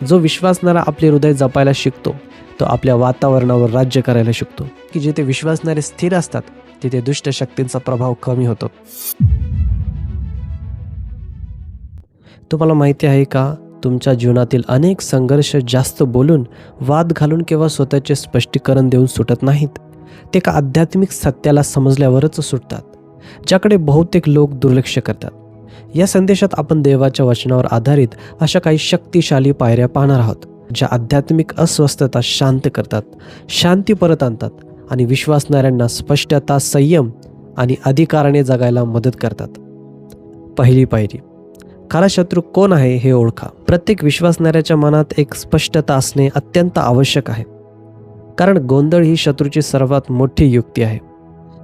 जो विश्वासणारा आपले हृदय जपायला शिकतो तो आपल्या वातावरणावर राज्य करायला शिकतो. की जिथे विश्वासणारे स्थिर असतात तिथे दुष्ट शक्तींचा प्रभाव कमी होतो. तुम्हाला माहिती आहे का, तुमच्या जीवनातील अनेक संघर्ष जास्त बोलून, वाद घालून किंवा स्वतःचे स्पष्टीकरण देऊन सुटत नाहीत. ते एका आध्यात्मिक सत्याला समजल्यावरच सुटतात, ज्याकडे बहुतेक लोक दुर्लक्ष करतात. या संदेशात आपण देवाच्या वचनावर आधारित अशा काही शक्तिशाली पायऱ्या पाहणार आहोत, ज्या आध्यात्मिक अस्वस्थता शांत करतात, शांती परत आणतात आणि विश्वासणाऱ्यांना स्पष्टता, संयम आणि अधिकाराने जगायला मदत करतात. पहिली पायरी, खरा शत्रू कोण आहे हे ओळखा. प्रत्येक विश्वासणाऱ्याच्या मनात एक स्पष्टता असणे अत्यंत आवश्यक आहे, कारण गोंधळ ही शत्रूची सर्वात मोठी युक्ती आहे.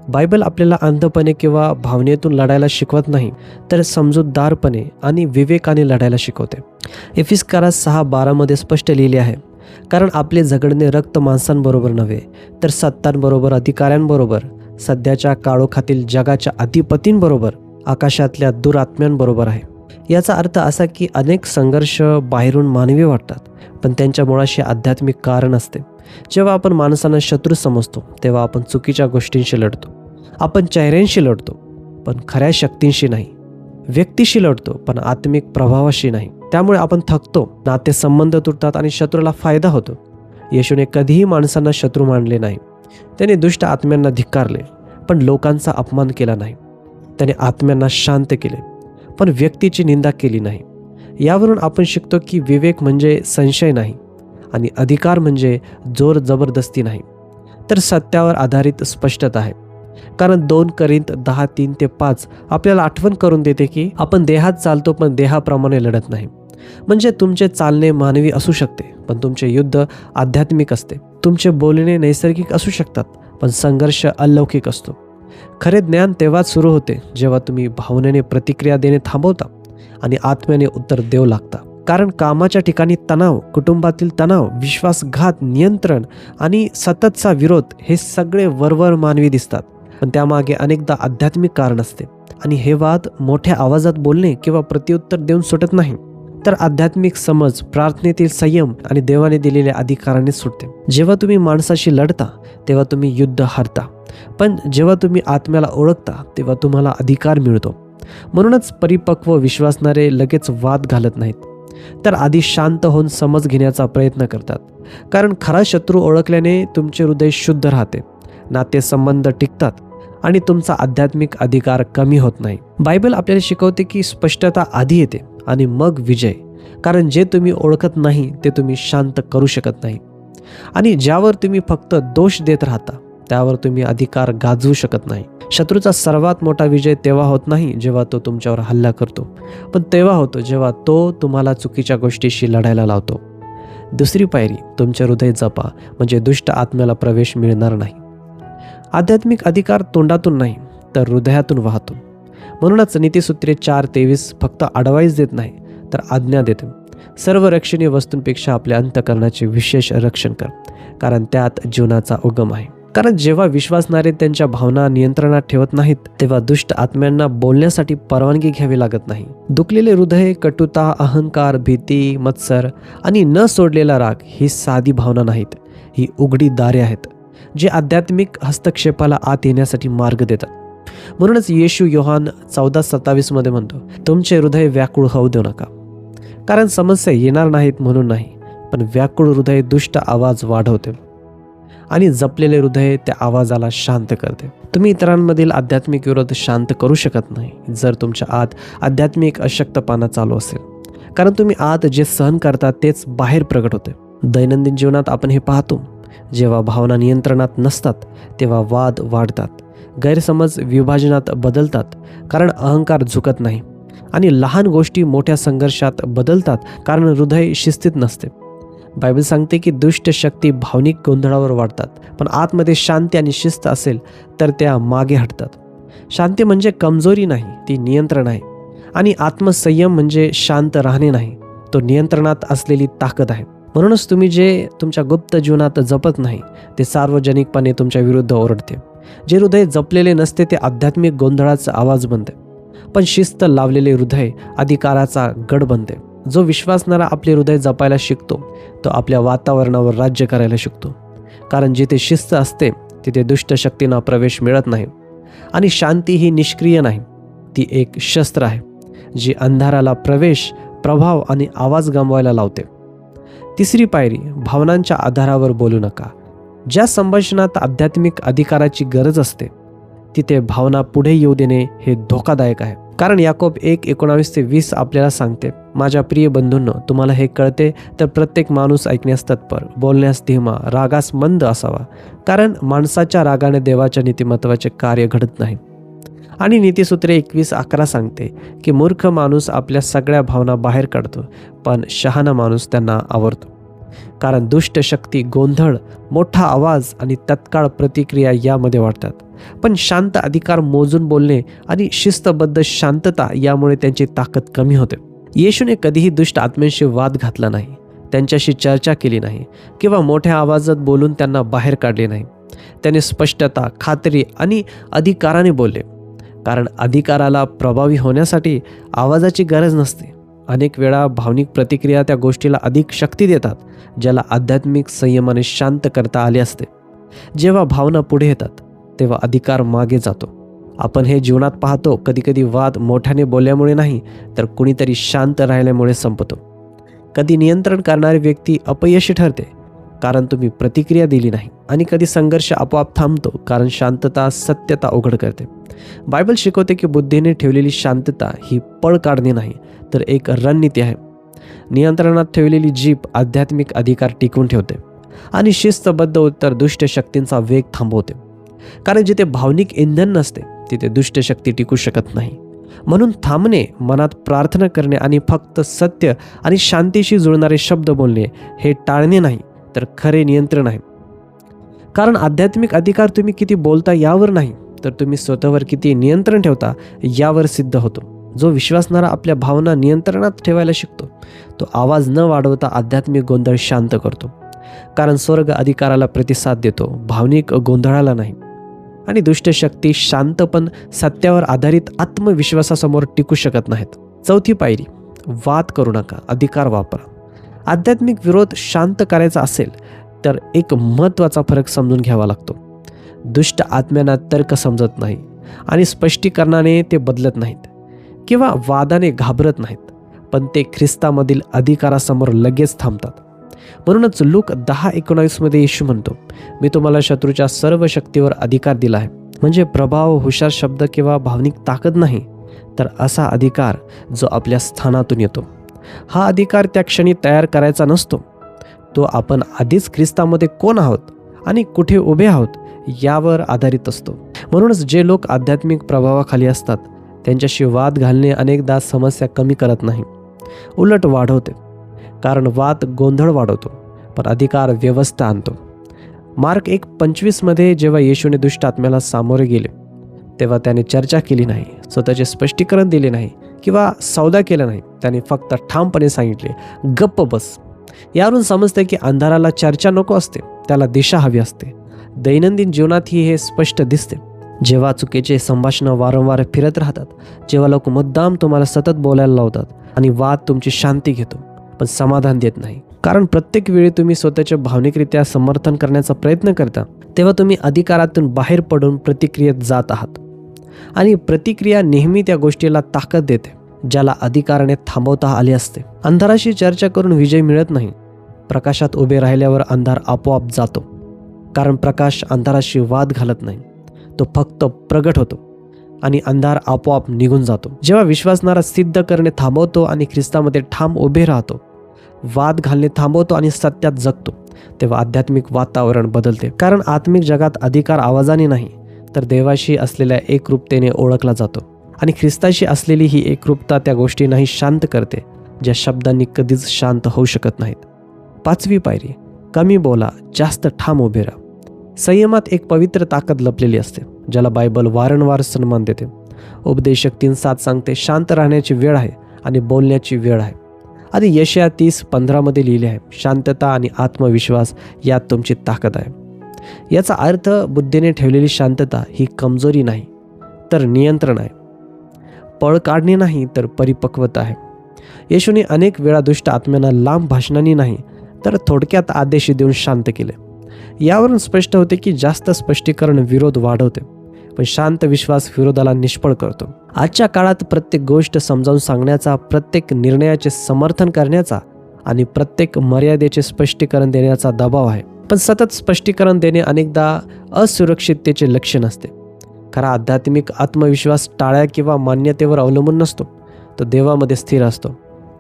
बायबल आपल्याला अंधपणे किंवा भावनेतून लढायला शिकवत नाही, तर समजूतदारपणे आणि विवेकाने लढायला शिकवते. एफिसकारात 6:12 मध्ये स्पष्ट लिहिले आहे, कारण आपले झगडणे रक्त मांसांबरोबर नव्हे, तर सत्तांबरोबर, अधिकाऱ्यांबरोबर, सध्याच्या काळोखातील जगाच्या अधिपतींबरोबर, आकाशातल्या दुरात्म्यांबरोबर आहे. याचा अर्थ असा की अनेक संघर्ष बाहेरून मानवी वाटतात, पण त्यांच्या मुळाशी आध्यात्मिक कारण असते. जेव्हा आपण माणसांना शत्रू समजतो तेव्हा आपण चुकीच्या गोष्टींशी लढतो. आपण चेहऱ्यांशी लढतो पण खऱ्या शक्तींशी नाही. व्यक्तीशी लढतो पण आत्मिक प्रभावाशी नाही. त्यामुळे आपण थकतो, नातेसंबंध तुटतात आणि शत्रूला फायदा होतो. येशूने कधीही माणसांना शत्रू मानले नाही. त्याने दुष्ट आत्म्यांना धिक्कारले पण लोकांचा अपमान केला नाही. त्याने आत्म्यांना शांत केले पण व्यक्तीची निंदा केली नाही. यावरून आपण शिकतो की विवेक म्हणजे संशय नाही आणि अधिकार म्हणजे जोर जबरदस्ती नाही, तर सत्यावर आधारित स्पष्टता आहे. कारण 2 कोरिंथ 10:3-5 आपल्याला आठवण करून देते की आपण देहात चालतो पण देहाप्रमाणे लढत नाही. म्हणजे तुमचे चालणे मानवी असू शकते पण तुमचे युद्ध आध्यात्मिक असते. तुमचे बोलणे नैसर्गिक असू शकतात पण संघर्ष अलौकिक असतो. खरे ज्ञान तेव्हाच सुरू होते जेव्हा तुम्ही भावनेने प्रतिक्रिया देणे थांबवता आणि आत्म्याने उत्तर देऊ लागता. कारण कामाच्या ठिकाणी तणाव, कुटुंबातील तणाव, विश्वासघात, नियंत्रण आणि सततचा विरोध हे सगळे वरवर मानवी दिसतात, पण त्यामागे अनेकदा आध्यात्मिक कारण असते. आणि हे वाद मोठ्या आवाजात बोलणे किंवा प्रत्युत्तर देऊन सुटत नाही, तर आध्यात्मिक समज, प्रार्थनेतील संयम आणि देवाने दिलेल्या अधिकाराने सुटते. जेव्हा तुम्ही माणसाशी लढता तेव्हा तुम्ही युद्ध हरता, पण जेव्हा तुम्ही आत्म्याला ओळखता तेव्हा तुम्हाला अधिकार मिळतो. म्हणूनच परिपक्व विश्वासणारे लगेच वाद घालत नाहीत, तर आधी शांत होऊन समज घेण्याचा प्रयत्न करतात. कारण खरा शत्रू ओळखल्याने तुमचे हृदय शुद्ध राहते, नातेसंबंध टिकतात आणि तुमचा आध्यात्मिक अधिकार कमी होत नाही. बायबल आपल्याला शिकवते की स्पष्टता आधी येते आणि मग विजय. कारण जे तुम्ही ओळखत नाही ते तुम्ही शांत करू शकत नाही, आणि ज्यावर तुम्ही फक्त दोष देत राहता त्यावर तुम्ही अधिकार गाजवू शकत नाही. शत्रूचा सर्वात मोठा विजय तेव्हा होत नाही जेव्हा तो तुमच्यावर हल्ला करतो, पण तेव्हा होतो जेव्हा तो तुम्हाला चुकीच्या गोष्टीशी लढायला लावतो. दुसरी पायरी, तुमचे हृदय जपा, म्हणजे दुष्ट आत्म्याला प्रवेश मिळणार नाही. आध्यात्मिक अधिकार तोंडातून नाही तर हृदयातून वाहतो. म्हणूनच नीतिसूत्रे 4:23 फक्त ॲडवाईस देत नाही तर आज्ञा देते. सर्व रक्षणीय वस्तूंपेक्षा आपल्या अंतःकरणाचे विशेष रक्षण कर, कारण त्यात जीवनाचा उगम आहे. कारण जेव्हा विश्वासणारे त्यांच्या भावना नियंत्रणात ठेवत नाहीत तेव्हा दुष्ट आत्म्यांना बोलण्यासाठी परवानगी घ्यावी लागत नाही. दुखलेले हृदय, कटुता, अहंकार, भीती, मत्सर आणि न सोडलेला राग ही साधी भावना नाहीत, ही उघडी दारे आहेत जे आध्यात्मिक हस्तक्षेपाला आत येण्यासाठी मार्ग देतात. म्हणूनच येशू योहान 14:27 मध्ये म्हणतो, तुमचे हृदय व्याकुळ होऊ देऊ नका. कारण समस्या येणार नाहीत म्हणून नाही, पण व्याकुळ हृदय दुष्ट आवाज वाढवते आणि जपलेले हृदय त्या आवाजाला शांत करते. तुम्ही इतरांमधील आध्यात्मिक विरोध शांत करू शकत नाही जर तुमच्या आत आध्यात्मिक अशक्तपणा चालू असेल, कारण तुम्ही आत जे सहन करता तेच बाहेर प्रगट होते. दैनंदिन जीवनात आपण हे पाहतो, जेव्हा भावना नियंत्रणात नसतात तेव्हा वाद वाढतात, गैरसमज विभाजनात बदलतात, कारण अहंकार झुकत नाही, आणि लहान गोष्टी मोठ्या संघर्षात बदलतात कारण हृदय शिस्तीत नसते. बायबल सांगते की दुष्ट शक्ती भावनिक गोंधळावर वाढतात, पण आतमध्ये शांती आणि शिस्त असेल तर त्या मागे हटतात. शांती म्हणजे कमजोरी नाही, ती नियंत्रण आहे. आणि आत्मसंयम म्हणजे शांत राहणे नाही, तो नियंत्रणात असलेली ताकद आहे. म्हणूनच तुम्ही जे तुमच्या गुप्त जीवनात जपत नाही ते सार्वजनिकपणे तुमच्या विरुद्ध ओरडते. जे हृदय जपलेले नसते ते आध्यात्मिक गोंधळाचा आवाज बनते, पण शिस्त लावलेले हृदय अधिकाराचा गड बनते. जो विश्वासणारा आपले हृदय जपायला शिकतो तो आपल्या वातावरणावर राज्य करायला शिकतो. कारण जिथे शिस्त असते तिथे दुष्ट शक्तींना प्रवेश मिळत नाही. आणि शांती ही निष्क्रिय नाही, ती एक शस्त्र आहे जी अंधाराला प्रवेश, प्रभाव आणि आवाज गमवायला लावते. तिसरी पायरी, भावनांच्या आधारावर बोलू नका. ज्या संभाषणात आध्यात्मिक अधिकाराची गरज असते तिथे भावना पुढे येऊ देणे हे धोकादायक आहे. कारण याकोब 1:19-20 आपल्याला सांगते, माझ्या प्रिय बंधूंनो, तुम्हाला हे कळते तर प्रत्येक माणूस ऐकण्यास तत्पर, बोलण्यास धीमा, रागास मंद असावा. कारण माणसाच्या रागाने देवाच्या नीतिमत्वाचे कार्य घडत नाही. आणि नीतिसूत्रे 21:11 सांगते की मूर्ख माणूस आपल्या सगळ्या भावना बाहेर काढतो, पण शहाणा माणूस त्यांना आवरतो. कारण दुष्ट शक्ती, गोंधळ, मोठा आवाज आणि तत्काळ प्रतिक्रिया यामध्ये वाढतात. पण शांत अधिकार, मोजून बोलणे आणि शिस्तबद्ध शांतता यामुळे त्यांची ताकद कमी होते. येशूने कधीही दुष्ट आत्म्यांशी वाद घातला नाही, त्यांच्याशी चर्चा केली नाही किंवा मोठ्या आवाजात बोलून त्यांना बाहेर काढले नाही. त्याने स्पष्टता, खात्री आणि अधिकाराने बोलले. कारण अधिकाराला प्रभावी होण्यासाठी आवाजाची गरज नसते. अनेक वेळा भावनिक प्रतिक्रिया त्या गोष्टीला अधिक शक्ती देतात ज्याला आध्यात्मिक संयमाने शांत करता आले असते. जेव्हा भावना पुढे येतात तेव्हा अधिकार मागे जातो. आपण हे जीवनात पाहतो. कधीकधी वाद मोठ्याने बोलल्यामुळे नाही तर कुणीतरी शांत राहिल्यामुळे संपतो. कधी नियंत्रण करणारी व्यक्ती अपयशी ठरते कारण तुम्ही प्रतिक्रिया दिली नाही. आणि कधी संघर्ष आपोआप थांबतो कारण शांतता सत्यता उघड करते. बायबल शिकवते की बुद्धीने ठेवलेली शांतता ही पळ काढणे नाही तर एक रणनीती आहे. नियंत्रणात ठेवलेली जीभ आध्यात्मिक अधिकार टिकवून ठेवते आणि शिस्तबद्ध उत्तर दुष्ट शक्तींचा वेग थांबवते. कारण जिथे भावनिक इंधन नसते तिथे दुष्ट शक्ती टिकू शकत नाही. म्हणून थांबणे, मनात प्रार्थना करणे आणि फक्त सत्य आणि शांतीशी जुळणारे शब्द बोलणे हे टाळणे नाही तर खरे नियंत्रण आहे. कारण आध्यात्मिक अधिकार तुम्ही किती बोलता यावर नाही तर तुम्ही स्वतःवर किती नियंत्रण ठेवता यावर सिद्ध होतो. जो विश्वासणारा आपल्या भावना नियंत्रणात ठेवायला शिकतो तो आवाज न वाढवता आध्यात्मिक गोंधळ शांत करतो. कारण स्वर्ग अधिकाराला प्रतिसाद देतो, भावनिक गोंधळाला नाही. आणि दुष्ट शक्ती शांत पण सत्यावर आधारित आत्मविश्वासासमोर टिकू शकत नाहीत. चौथी पायरी, वाद करू नका, अधिकार वापरा. आध्यात्मिक विरोध शांत करायचा असेल तर एक महत्त्वाचा फरक समजून घ्यावा लागतो. दुष्ट आत्म्यांना तर्क समजत नाही आणि स्पष्टीकरणाने ते बदलत नाहीत किंवा वादाने घाबरत नाहीत, पण ते ख्रिस्तामधील अधिकारासमोर लगेच थांबतात. म्हणूनच लूक 10:19 येशू म्हणतो, मी तुम्हाला शत्रूच्या सर्व शक्तीवर अधिकार दिला आहे. म्हणजे प्रभाव, हुशार शब्द किंवा भावनिक ताकद नाही तर असा अधिकार जो आपल्या स्थानातून येतो. हा अधिकार त्या क्षणी तयार करायचा नसतो. तो आपण आधीच ख्रिस्तामध्ये कोण आहोत आणि कुठे उभे आहोत यावर आधारित असतो. म्हणूनच जे लोक आध्यात्मिक प्रभावाखाली असतात त्यांच्याशी वाद घालणे अनेकदा समस्या कमी करत नाही, उलट वाढवते. कारण वाद गोंधळ वाढवतो पण अधिकार व्यवस्था आणतो. मार्क 1:25 जेव्हा येशूने दुष्ट आत्म्याला सामोरे गेले तेव्हा त्याने चर्चा केली नाही, स्वतःचे स्पष्टीकरण दिले नाही किंवा सौदा केला नाही. त्याने फक्त ठामपणे सांगितले, गप्प बस. यावरून समजते की अंधाराला चर्चा नको असते, त्याला दिशा हवी असते. दैनंदिन जीवनातही हे स्पष्ट दिसते. जेव्हा चुकीचे संभाषण वारंवार फिरत राहतात, जेव्हा लोक मुद्दाम तुम्हाला सतत बोलायला लावतात आणि वाद तुमची शांती घेतो पण समाधान देत नाही. कारण प्रत्येक वेळी तुम्ही स्वतःच्या भावनिकरित्या समर्थन करण्याचा प्रयत्न करता तेव्हा तुम्ही अधिकारातून बाहेर पडून प्रतिक्रियेत जात आहात. आणि प्रतिक्रिया नेहमी त्या गोष्टीला ताकद देते ज्याला अधिकाराने थांबवता आले असते. अंधाराशी चर्चा करून विजय मिळत नाही. प्रकाशात उभे राहिल्यावर अंधार आपोआप जातो. कारण प्रकाश अंधाराशी वाद घालत नाही, तो फक्त प्रगट होतो आणि अंधार आपोआप निघून जातो. जेव्हा विश्वासणारा सिद्ध करणे थांबवतो आणि ख्रिस्तामध्ये ठाम उभे राहतो, वाद घालणे थांबवतो आणि सत्यात जगतो, तेव्हा आध्यात्मिक वातावरण बदलते. कारण आत्मिक जगात अधिकार आवाजाने नाही तर देवाशी असलेल्या एकरूपतेने ओळखला जातो. आणि ख्रिस्ताशी असलेली ही एकरूपता त्या गोष्टींनाही शांत करते ज्या शब्दांनी कधीच शांत होऊ शकत नाहीत. पाचवी पायरी, कमी बोला, जास्त ठाम उभे राहा. संयमात एक पवित्र ताकद लपलेली असते ज्याला बायबल वारंवार सन्मान देते. उपदेशक 3:7 सांगते, शांत राहण्याची वेळ आहे आणि बोलण्याची वेळ आहे. आणि यशया 30:15 लिहिले आहे, शांतता आणि आत्मविश्वास यात तुमची ताकद आहे. याचा अर्थ बुद्धीने ठेवलेली शांतता ही कमजोरी नाही तर नियंत्रण आहे. पळ काढणे नाही तर परिपक्वता आहे. येशूने अनेक वेळा दुष्ट आत्म्यांना लांब भाषणांनी नाही तर थोडक्यात आदेश देऊन शांत केले. यावरून स्पष्ट होते की जास्त स्पष्टीकरण विरोध वाढवते, पण शांत विश्वास विरोधाला निष्फळ करतो. आजच्या काळात प्रत्येक गोष्ट समजावून सांगण्याचा, प्रत्येक निर्णयाचे समर्थन करण्याचा आणि प्रत्येक मर्यादेचे स्पष्टीकरण देण्याचा दबाव आहे. पण सतत स्पष्टीकरण देणे अनेकदा असुरक्षिततेचे लक्षण असते. खरा आध्यात्मिक आत्मविश्वास टाळ्या किंवा मान्यतेवर अवलंबून नसतो, तो देवामध्ये स्थिर असतो.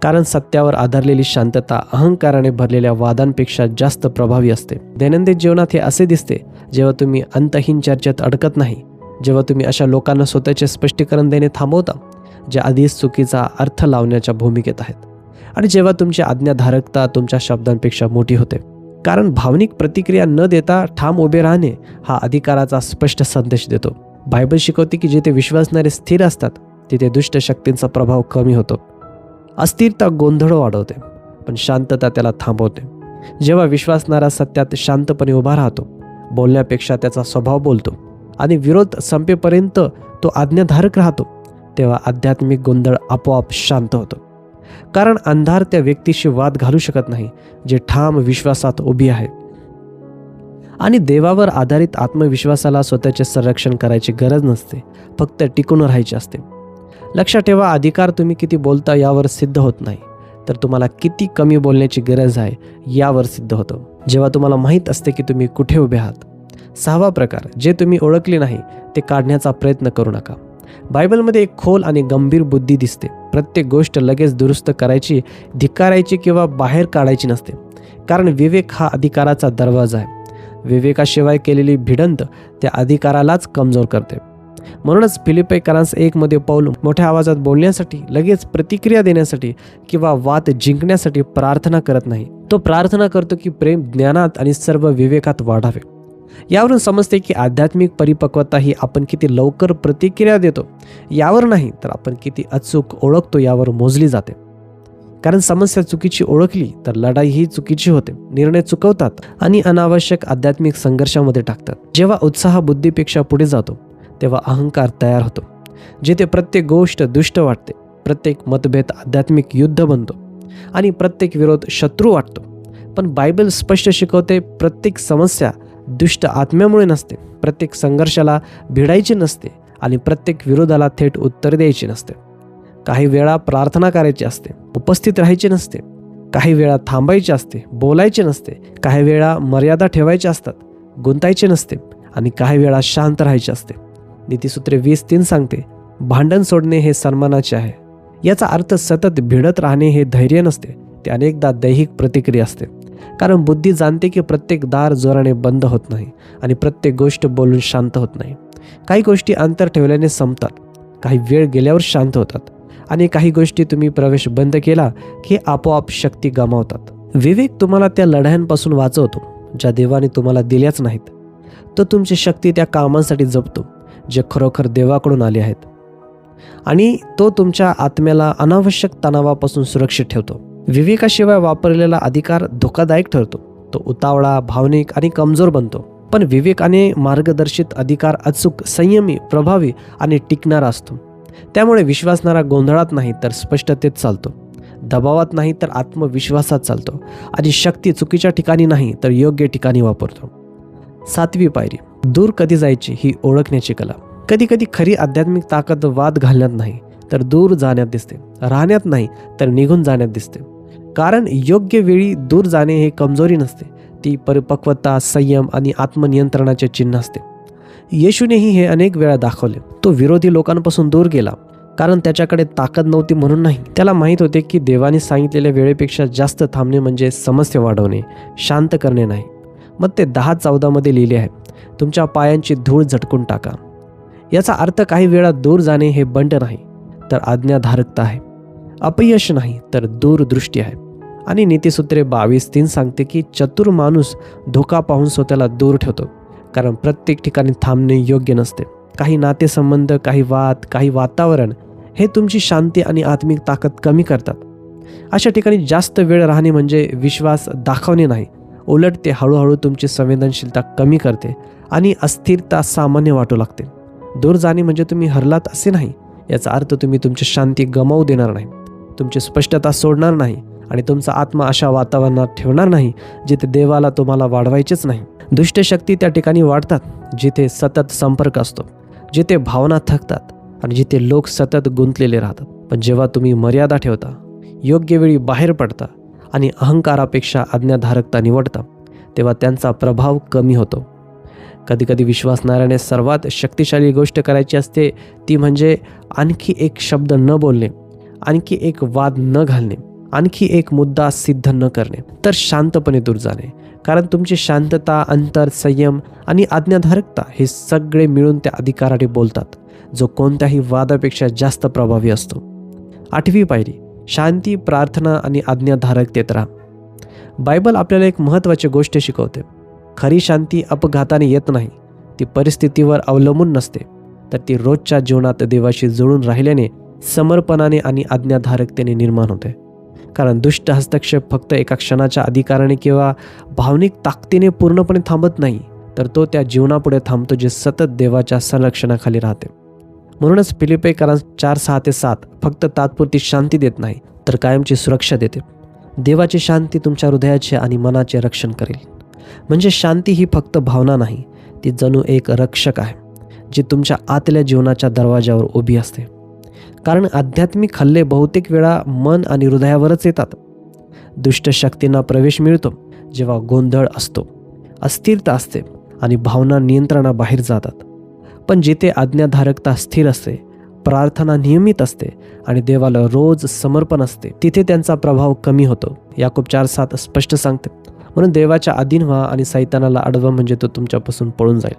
कारण सत्यावर आधारलेली शांतता अहंकाराने भरलेल्या वादांपेक्षा जास्त प्रभावी असते. दैनंदिन जीवनात हे असे दिसते जेव्हा तुम्ही अंतहीन चर्चेत अडकत नाही, जेव्हा तुम्ही अशा लोकांना स्वतःचे स्पष्टीकरण देणे थांबवता जे आधीच चुकीचा अर्थ लावण्याच्या भूमिकेत आहेत, आणि जेव्हा तुमची आज्ञाधारकता तुमच्या शब्दांपेक्षा मोठी होते. कारण भावनिक प्रतिक्रिया न देता ठाम उभे राहणे हा अधिकाराचा स्पष्ट संदेश देतो. बायबल शिकवते की जिथे विश्वासणारे स्थिर असतात तिथे दुष्ट शक्तींचा प्रभाव कमी होतो. अस्थिरता गोंधळ वाढवते, पण शांतता त्याला थांबवते. जेव्हा विश्वासणारा सत्यात शांतपणे उभा राहतो, बोलण्यापेक्षा त्याचा स्वभाव बोलतो आणि विरोध संपेपर्यंत तो आज्ञाधारक राहतो, तेव्हा आध्यात्मिक गोंधळ आपोआप शांत होतो. कारण अंधार त्या व्यक्तीशी वाद घालू शकत नाही जे ठाम विश्वासात उभी आहे. आणि देवावर आधारित आत्मविश्वासाला स्वतःचे संरक्षण करायची गरज नसते, फक्त टिकून राहायचे असते. लक्षात ठेवा, अधिकार तुम्ही किती बोलता यावर सिद्ध होत नाही, तर तुम्हाला किती कमी बोलण्याची गरज आहे यावर सिद्ध होतं. जेव्हा तुम्हाला माहीत असते की तुम्ही कुठे उभे आहात. 6वा प्रकार, जे तुम्ही ओळखले नाही ते काढण्याचा प्रयत्न करू नका. बायबलमध्ये एक खोल आणि गंभीर बुद्धी दिसते. प्रत्येक गोष्ट लगेच दुरुस्त करायची, धिक्कारायची किंवा बाहेर काढायची नसते. कारण विवेक हा अधिकाराचा दरवाजा आहे. विवेकाशिवाय केलेली भिडंत त्या अधिकारालाच कमजोर करते. म्हणूनच फिलिप्पियरांस 1 पौल मोठ्या आवाजात बोलण्यासाठी, लगेच प्रतिक्रिया देण्यासाठी किंवा वाद जिंकण्यासाठी प्रार्थना करत नाही. तो प्रार्थना करतो की प्रेम ज्ञानात आणि सर्व विवेकात वाढावे. यावरून समजते की आध्यात्मिक परिपक्वता ही आपण किती लवकर प्रतिक्रिया देतो यावर नाही, तर आपण किती अचूक ओळखतो यावर मोजली जाते. कारण समस्या चुकीची ओळखली तर लढाई ही चुकीची होते, निर्णय चुकवतात आणि अनावश्यक आध्यात्मिक संघर्षामध्ये टाकतात. जेव्हा उत्साह बुद्धीपेक्षा पुढे जातो तेव्हा अहंकार तयार होतो. जिथे प्रत्येक गोष्ट दुष्ट वाटते, प्रत्येक मतभेद आध्यात्मिक युद्ध बनतो आणि प्रत्येक विरोध शत्रू वाटतो. पण बायबल स्पष्ट शिकवते, प्रत्येक समस्या दुष्ट आत्म्यामुळे नसते, प्रत्येक संघर्षाला भिडायचे नसते आणि प्रत्येक विरोधाला थेट उत्तर द्यायचे नसते. काही वेळा प्रार्थना करायची असते, उपस्थित राहायचे नसते. काही वेळा थांबायचे असते, बोलायचे नसते. काही वेळा मर्यादा ठेवायच्या असतात, गुंतायचे नसते. आणि काही वेळा शांत राहायचे असते. नीतिसूत्रे 20:3 सांगते, भांडण सोडणे हे सन्मानाचे आहे. याचा अर्थ सतत भिडत राहणे हे धैर्य नसते, ते अनेकदा दैहिक प्रतिक्रिया असते. कारण बुद्धी जाणते की प्रत्येक दार जोराने बंद होत नाही आणि प्रत्येक गोष्ट बोलून शांत होत नाही. काही गोष्टी अंतर ठेवल्याने संपतात, काही वेळ गेल्यावर शांत होतात आणि काही गोष्टी तुम्ही प्रवेश बंद केला की आपोआप शक्ती गमावतात. विवेक तुम्हाला त्या लढ्यांपासून वाचवतो ज्या देवाने तुम्हाला दिल्याच नाहीत. तो तुमची शक्ती त्या कामांसाठी जपतो जे खरोखर देवाकडून आले आहेत, आणि तो तुमच्या आत्म्याला अनावश्यक तणावापासून सुरक्षित ठेवतो. विवेकाशिवाय वापरलेला अधिकार धोकादायक ठरतो. तो उतावळा, भावनिक आणि कमजोर बनतो. पण विवेकाने मार्गदर्शित अधिकार अचूक, संयमी, प्रभावी आणि टिकणारा असतो. त्यामुळे विश्वासणारा गोंधळात नाही तर स्पष्टतेत चालतो, दबावात नाही तर आत्मविश्वासात चालतो आणि शक्ती चुकीच्या ठिकाणी नाही तर योग्य ठिकाणी वापरतो. 7वी पायरी, दूर कधी जायची ही ओळखण्याची कला. कधी कधी खरी आध्यात्मिक ताकद वाद घालण्यात नाही तर दूर जाण्यात दिसते, राहण्यात नाही तर निघून जाण्यात दिसते. कारण योग्य वेळी दूर जाणे हे कमजोरी नसते, ती परिपक्वता, संयम आणि आत्मनियंत्रणाचे चिन्ह असते. येशूनेही हे अनेक वेळा दाखवले. तो विरोधी लोकांपासून दूर गेला कारण त्याच्याकडे ताकद नव्हती म्हणून नाही. त्याला माहीत होते की देवाने सांगितलेल्या वेळेपेक्षा जास्त थांबणे म्हणजे समस्या वाढवणे, शांत करणे नाही. मग ते 10:14 लिहिले आहे, तुमच्या पायांची धूळ झटकून टाका. याचा अर्थ काही वेळा दूर जाणे हे बंड नाही तर आज्ञाधारकता आहे, अपयश नाही तर दूरदृष्टी आहे. आणि नीतिसूत्रे 22:3 सांगते की चतुर माणूस धोका पाहून स्वतःला दूर ठेवतो, कारण प्रत्येक ठिकाणी थांबणे योग्य नसते. काही नातेसंबंध, काही वाद, काही वातावरण हे तुमची शांती आणि आत्मिक ताकद कमी करतात. अशा ठिकाणी जास्त वेळ राहणे म्हणजे विश्वास दाखवणे नाही, उलट ते हळूहळू तुमची संवेदनशीलता कमी करते आणि अस्थिरता सामान्य वाटू लागते. दूर जाणे म्हणजे तुम्ही हरलात असे नाही, याचा अर्थ तुम्ही तुमची शांती गमावू देणार नाही. तुमची स्पष्टता सोडणार नाही आणि तुमचा आत्मा अशा वातावरणात ठेवणार नाही जिथे देवाला तुम्हाला वाढवायचेच नाही. दुष्ट शक्ती त्या ठिकाणी वाढतात जिथे सतत संपर्क असतो, जिथे भावना थकतात आणि जिथे लोक सतत गुंतलेले राहतात. पण जेव्हा तुम्ही मर्यादा ठेवता, योग्य वेळी बाहेर पडता आणि अहंकारापेक्षा आज्ञाधारकता निवडता, तेव्हा त्यांचा प्रभाव कमी होतो. कधीकधी विश्वासणाऱ्याने सर्वात शक्तिशाली गोष्ट करायची असते ती म्हणजे आणखी एक शब्द न बोलणे, आणखी एक वाद न घालणे, आणखी एक मुद्दा सिद्ध न करणे, तर शांतपणे दूर जाणे. कारण तुमची शांतता, अंतर, संयम आणि आज्ञाधारकता हे सगळे मिळून त्या अधिकाराने बोलतात जो कोणत्याही वादापेक्षा जास्त प्रभावी असतो. 8वी पायरी, शांती, प्रार्थना आणि आज्ञाधारकतेत राहा. बायबल आपल्याला एक महत्त्वाची गोष्ट शिकवते. खरी शांती अपघाताने येत नाही, ती परिस्थितीवर अवलंबून नसते, तर ती रोजच्या जीवनात देवाशी जुळून राहिल्याने, समर्पणाने आणि आज्ञाधारकतेने निर्माण होते. कारण दुष्ट हस्तक्षेप फक्त एका क्षणाच्या अधिकाराने किंवा भावनिक ताकदीने पूर्णपणे थांबत नाही, तर तो त्या जीवनापुढे थांबतो जे सतत देवाच्या संरक्षणाखाली राहते. म्हणूनच फिलिप्पियंस 4:6-7 फक्त तात्पुरती शांती देत नाही, तर कायमची सुरक्षा देते. देवाची शांती तुमच्या हृदयाचे आणि मनाचे रक्षण करेल. म्हणजे शांती ही फक्त भावना नाही, ती जणू एक रक्षक आहे जी तुमच्या आतल्या जीवनाच्या दरवाजावर उभी असते. कारण आध्यात्मिक हल्ले बहुतेक वेळा मन आणि हृदयावरच येतात. दुष्ट शक्तींना प्रवेश मिळतो जेव्हा गोंधळ असतो, अस्थिरता असते आणि भावना नियंत्रणाबाहेर जातात. पण जिथे आज्ञाधारकता स्थिर असते, प्रार्थना नियमित असते आणि देवाला रोज समर्पण असते, तिथे त्यांचा प्रभाव कमी होतो. याकूब 4:7 स्पष्ट सांगते, म्हणून देवाच्या अधीन व्हा आणि सैतानाला अडवा, म्हणजे तो तुमच्यापासून पळून जाईल.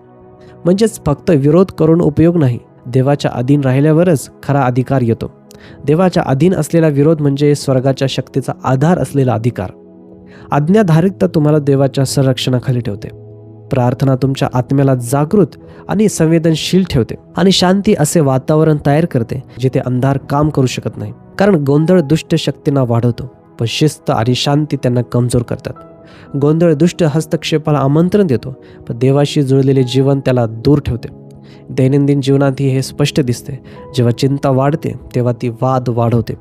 म्हणजेच फक्त विरोध करून उपयोग नाही, देवाच्या अधीन राहिल्यावरच खरा अधिकार येतो. देवाच्या अधीन असलेला विरोध म्हणजे स्वर्गाच्या शक्तीचा आधार असलेला अधिकार. आज्ञाधारकता तुम्हाला देवाच्या संरक्षणाखाली ठेवते. प्रार्थना तुमच्या आत्म्याला जागृत आणि संवेदनशील ठेवते आणि शांती असे वातावरण तयार करते जिथे अंधार काम करू शकत नाही. कारण गोंधळ दुष्ट शक्तींना वाढवतो, पण शिस्त आणि शांती त्यांना कमजोर करतात. गोंधळ दुष्ट हस्तक्षेपाला आमंत्रण देतो, पण देवाशी जुळलेले जीवन त्याला दूर ठेवते. दैनंदिन जीवनातही हे स्पष्ट दिसते. जेव्हा चिंता वाढते तेव्हा ती वाद वाढवते,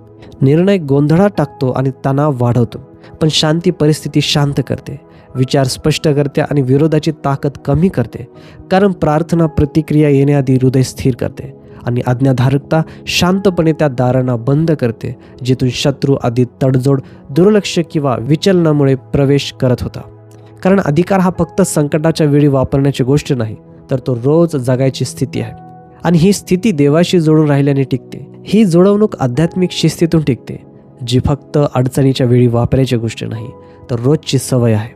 निर्णय गोंधळात टाकतो आणि तणाव वाढवतो. पण शांती परिस्थिती शांत करते, विचार स्पष्ट करते आणि विरोधाची ताकद कमी करते. कारण प्रार्थना प्रतिक्रिया येण्याआधी हृदय स्थिर करते आणि आज्ञाधारकता शांतपणे त्या दारांना बंद करते जिथून शत्रू आधी तडजोड, दुर्लक्ष किंवा विचलनामुळे प्रवेश करत होता. कारण अधिकार हा फक्त संकटाच्या वेळी वापरण्याची गोष्ट नाही, तर तो रोज जगायची स्थिती आहे. आणि ही स्थिती देवाशी जोडून राहिल्याने टिकते. ही जुळवणूक आध्यात्मिक शिस्तीतून टिकते, जी फक्त अडचणीच्या वेळी वापरायची गोष्ट नाही, तर रोजची सवय आहे.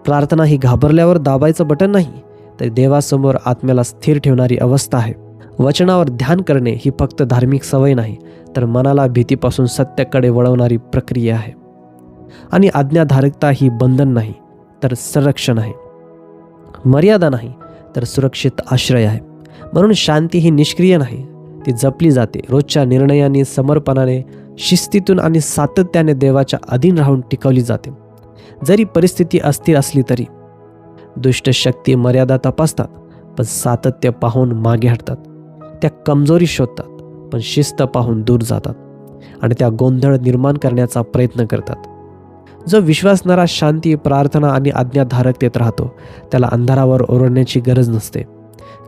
प्रार्थना ही घाबरल्यावर दाबायचं बटन नाही, तर देवासमोर आत्म्याला स्थिर ठेवणारी अवस्था आहे. वचनावर ध्यान करणे ही फक्त धार्मिक सवय नाही, तर मनाला भीतीपासून सत्याकडे वळवणारी प्रक्रिया आहे. आणि आज्ञाधारकता ही बंधन नाही, तर संरक्षण आहे. मर्यादा नाही, तर सुरक्षित आश्रय आहे. म्हणून शांती ही निष्क्रिय नाही, ती जपली जाते रोजच्या निर्णयाने, समर्पणाने, शिस्तीतून आणि सातत्याने देवाच्या अधीन राहून टिकवली जाते. जरी परिस्थिती अस्थिर असली तरी दुष्ट शक्ती मर्यादा तपासतात, पण सातत्य पाहून मागे हटतात. त्या कमजोरी शोधतात, पण शिस्त पाहून दूर जातात आणि त्या गोंधळ निर्माण करण्याचा प्रयत्न करतात. जो विश्वासणारा शांती, प्रार्थना आणि आज्ञाधारकतेत राहतो त्याला अंधारावर ओरडण्याची गरज नसते.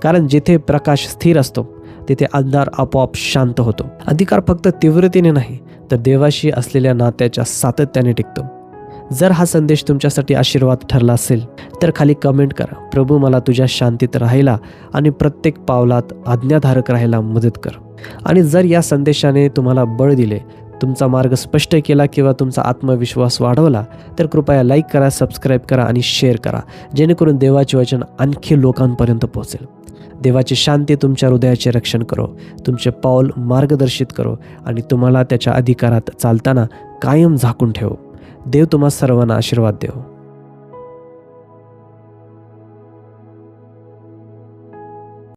कारण जिथे प्रकाश स्थिर असतो तिथे अंधार आपोआप शांत होतो. अधिकार फक्त तीव्रतेने नाही, तर देवाशी असलेल्या नात्याच्या सातत्याने टिकतो. जर हा संदेश तुमच्यासाठी आशीर्वाद ठरला असेल तर खाली कमेंट करा, प्रभू मला तुझ्या शांतीत राहायला आणि प्रत्येक पावलात आज्ञाधारक राहायला मदत कर. आणि जर या संदेशाने तुम्हाला बळ दिले, तुमचा मार्ग स्पष्ट केला किंवा तुमचा आत्मविश्वास वाढवला, तर कृपया लाईक करा, सबस्क्राईब करा आणि शेअर करा, जेणेकरून देवाचे वचन आणखी लोकांपर्यंत पोहोचेल. देवाची शांती तुमच्या हृदयाचे रक्षण करो, तुमचे पाऊल मार्गदर्शित करो आणि तुम्हाला त्याच्या अधिकारात चालताना कायम झाकून ठेवो. देव तुम्हा सर्वांना आशीर्वाद देव.